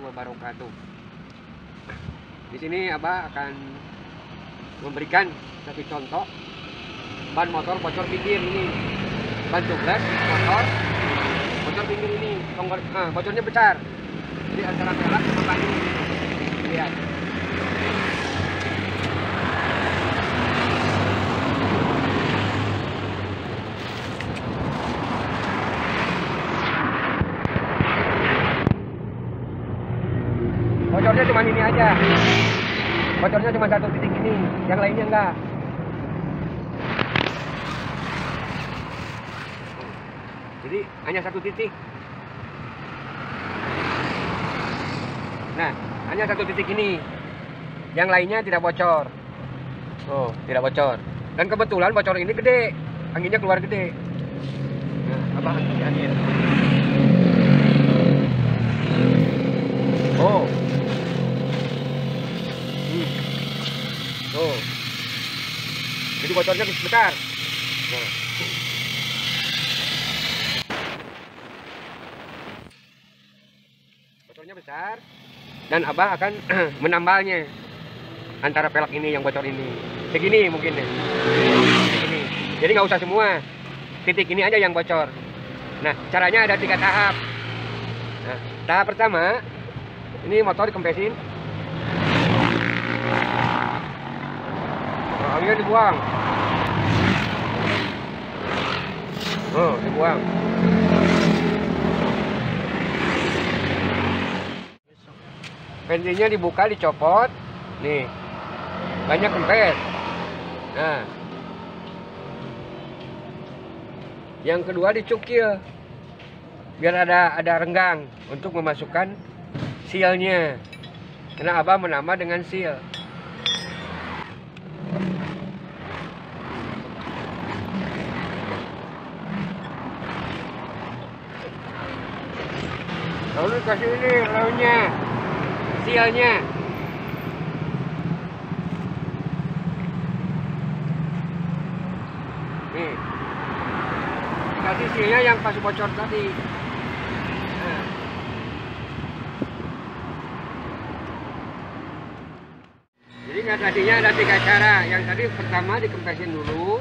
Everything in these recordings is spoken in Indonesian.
wabarakatuh. Di sini Abah akan memberikan satu contoh ban motor bocor pinggir ini. Ban tubeless motor bocor pinggir ini, bocornya besar. Jadi antara pelak sama ban ini. Lihat. Bocornya cuma ini aja. Bocornya cuma satu titik ini, yang lainnya enggak. Jadi hanya satu titik. Nah, hanya satu titik ini. Yang lainnya tidak bocor. Oh, tidak bocor. Dan kebetulan bocor ini gede. Anginnya keluar gede. Nah, Abah angin. Oh. Tuh. Jadi bocornya besar. Nah. Bocornya besar dan Abah akan menambalnya antara pelak ini yang bocor ini. Segini mungkin ya. Segini. Jadi nggak usah semua. Titik ini aja yang bocor. Nah, caranya ada 3 tahap. Nah, tahap pertama, ini motor dikempesin. Anginnya dibuang. Oh, dibuang. Ventilnya dibuka, dicopot. Nih. Banyak kempes. Nah. Yang kedua dicukil. Biar ada renggang untuk memasukkan sealnya. Karena Abah menambah dengan seal. Lalu kasih ini launya, sealnya. Nih, kasih sealnya yang pas bocor tadi. Nah. Jadi ngatasinya ada 3 cara. Yang tadi pertama dikempesin dulu.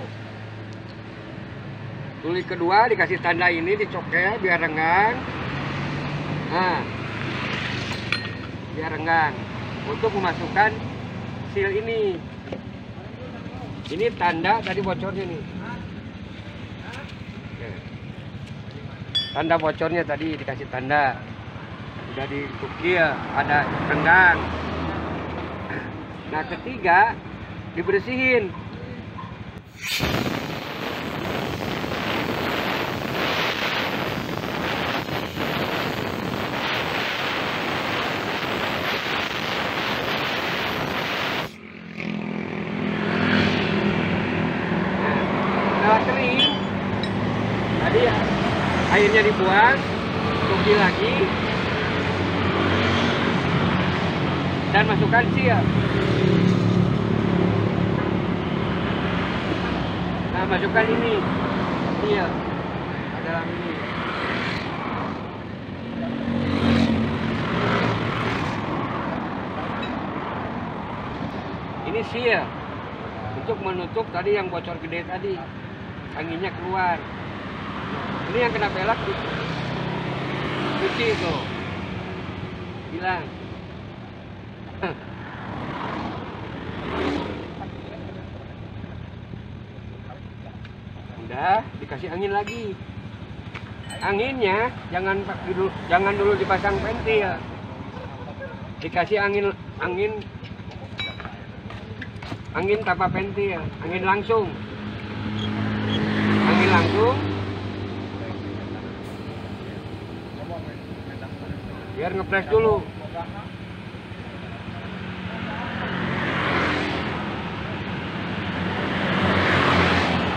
Tuli kedua dikasih tanda ini, dicokel biar renggang. Nah, biar renggang untuk memasukkan seal ini. Ini tanda tadi bocornya nih. Tanda bocornya tadi dikasih tanda. Udah dicukil, ada renggang. Nah, ketiga dibersihin. Setelah kering, tadi airnya dibuang, cuci lagi, dan masukkan seal. Nah, masukkan ini seal ke dalam ini. Ini seal untuk menutup tadi yang bocor gede tadi. Anginnya keluar. Ini yang kena pelak cuci tuh. Hilang. Udah dikasih angin lagi. Anginnya jangan dulu dipasang ventil. Dikasih angin tanpa ventil, angin langsung. Angin langsung biar ngepres dulu.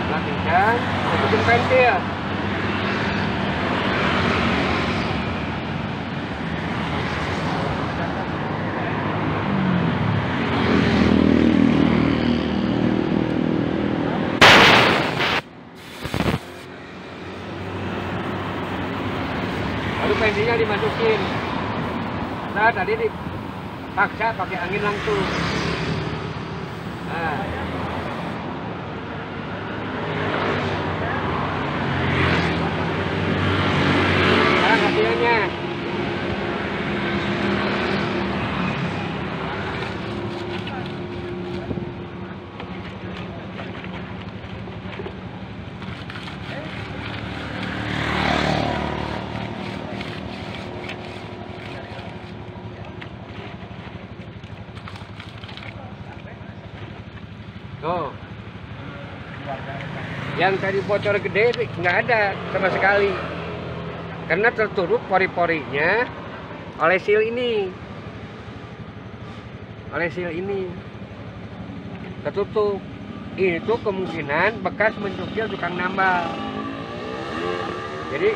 Lakukan tutupin ventil. Lalu ventilnya dimasukin. ternyata tadi dipaksa pakai angin langsung. Nah. Sekarang hasilnya. Tuh, yang tadi bocor gede nggak ada sama sekali, karena tertutup pori-porinya oleh seal ini, tertutup. Itu kemungkinan bekas mencukil tukang nambal. Jadi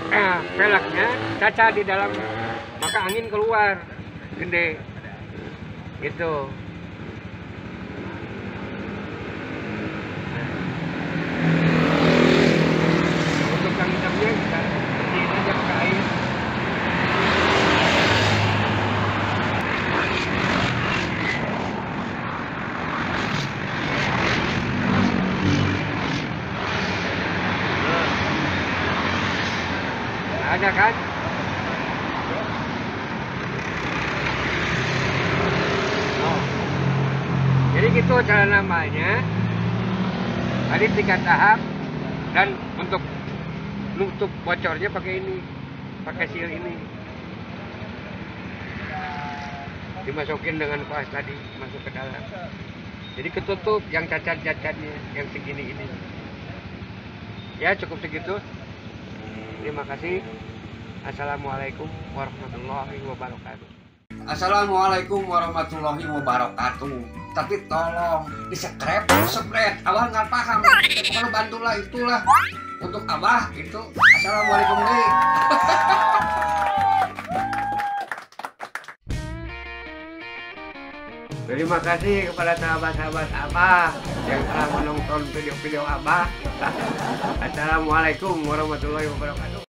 peleknya cacat di dalam, maka angin keluar gede, gitu. Ada kan? Oh. Jadi gitu cara namanya. Tadi 3 tahap, dan untuk nutup bocornya pakai ini, pakai seal ini. Dimasukin dengan kuas tadi, masuk ke dalam. Jadi ketutup yang cacat-cacatnya, yang segini ini. Ya cukup segitu. Terima kasih. Assalamualaikum warahmatullahi wabarakatuh. Assalamualaikum warahmatullahi wabarakatuh. Tapi tolong di-subscribe, Abah nggak paham. Pokoknya bantulah itulah. Untuk Abah itu. Assalamualaikum nih. Terima kasih kepada sahabat-sahabat Abah yang telah menonton video-video Abah. Assalamualaikum warahmatullahi wabarakatuh.